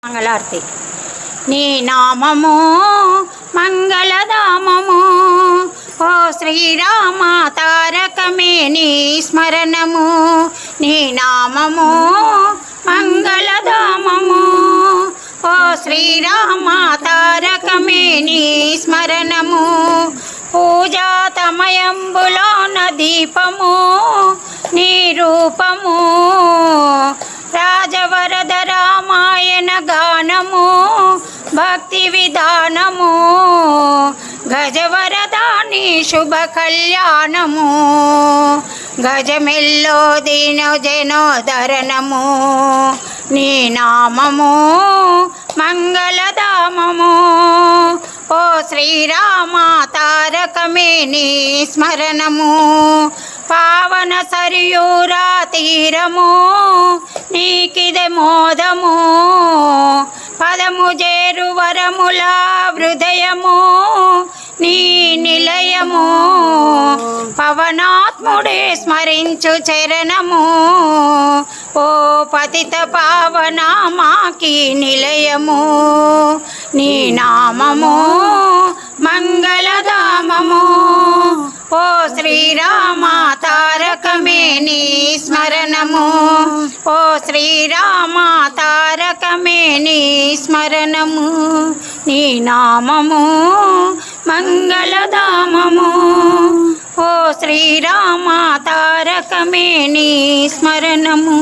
మంగళారతి. నీ నామము మంగళధామము, ఓ శ్రీరామ తారకమే నీ స్మరణము. నీ నామము మంగళధామము, ఓ శ్రీరామ తారకమే నీ స్మరణము. పూజాతమయంబులోన దీపము నీ రూపము, రాజవరద రామాయణ గానము భక్తి విధానము, గజవరదాని శుభ కళ్యాణము, గజమెల్లో దీన జనోధరణము. నీ నామము మంగళధామము, ఓ శ్రీరామ తారకమే నీ స్మరణము. పావన సరియూరా తీరము నీకిదే మోదము, పదము చేరు వరముల హృదయము నీ నిలయము. పవనాత్ముడే స్మరించు చరణము, ఓ పతిత పావన మాకి నిలయము. నీ నామము మంగళధామము, ఓ శ్రీరామ తారకమే నీ స్మరణము. ఓ శ్రీరామ తారకమే నీ స్మరణము. నీ నామము మంగళధామము, ఓ శ్రీరామ తారకమే నీ స్మరణము.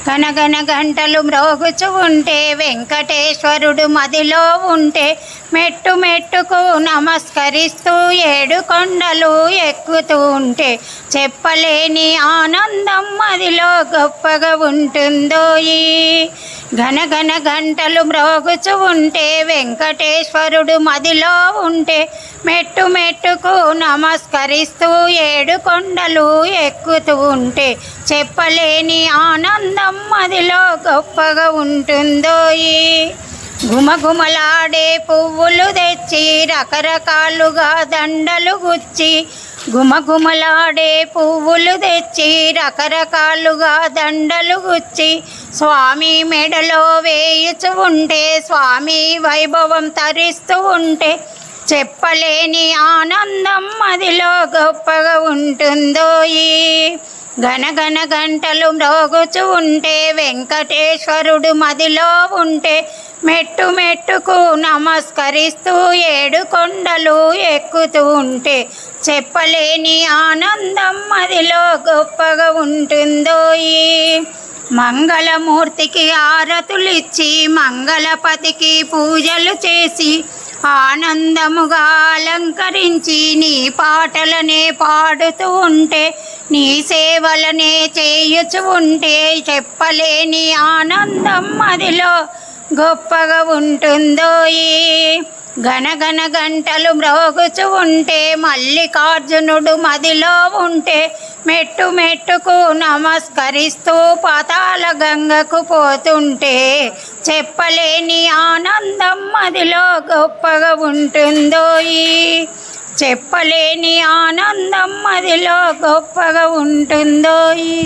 గనగన గంటలు మ్రోగుచు ఉంటే వెంకటేశ్వరుడు మదిలో ఉంటే, మెట్టు మెట్టుకు నమస్కరిస్తూ ఏడు కొండలు ఎక్కుతూ ఉంటే, చెప్పలేని ఆనందం మదిలో గొప్పగా ఉంటుందోయి. గనగన గంటలు మ్రోగుచు ఉంటే వెంకటేశ్వరుడు మదిలో ఉంటే, మెట్టు మెట్టుకు నమస్కరిస్తూ ఏడు కొండలు ఎక్కుతూ ఉంటే, చెప్పలేని ఆనందం మదిలో గొప్పగా ఉంటుందోయి. గుమగుమలాడే పువ్వులు తెచ్చి రకరకాలుగా దండలు గుచ్చి, గుమగుమలాడే పువ్వులు తెచ్చి రకరకాలుగా దండలు గుచ్చి, స్వామి మెడలో వేయుచు ఉంటే, స్వామి వైభవం తరిస్తూ ఉంటే, చెప్పలేని ఆనందం మదిలో గొప్పగా ఉంటుందోయి. గనగన గంటలు మ్రోగుచు ఉంటే వెంకటేశ్వరుడు మదిలో ఉంటే, మెట్టు మెట్టుకు నమస్కరిస్తూ ఏడు కొండలు ఎక్కుతూ ఉంటే, చెప్పలేని ఆనందం మదిలో గొప్పగా ఉంటుందోయి. మంగళమూర్తికి ఆరతులిచ్చి మంగళపతికి పూజలు చేసి, ఆనందముగా అలంకరించి నీ పాటలనే పాడుతూ ఉంటే, నీ సేవలనే చేయుచు ఉంటే, చెప్పలేని ఆనందం మదిలో గొప్పగా ఉంటుందోయి. గనగన గంటలు మ్రోగుచు ఉంటే మల్లికార్జునుడు మదిలో ఉంటే, మెట్టు మెట్టుకు నమస్కరిస్తూ పాతాళ గంగకు పోతుంటే, చెప్పలేని ఆనందం మదిలో గొప్పగా ఉంటుందోయి. చెప్పలేని ఆనందం మదిలో గొప్పగా ఉంటుందోయి.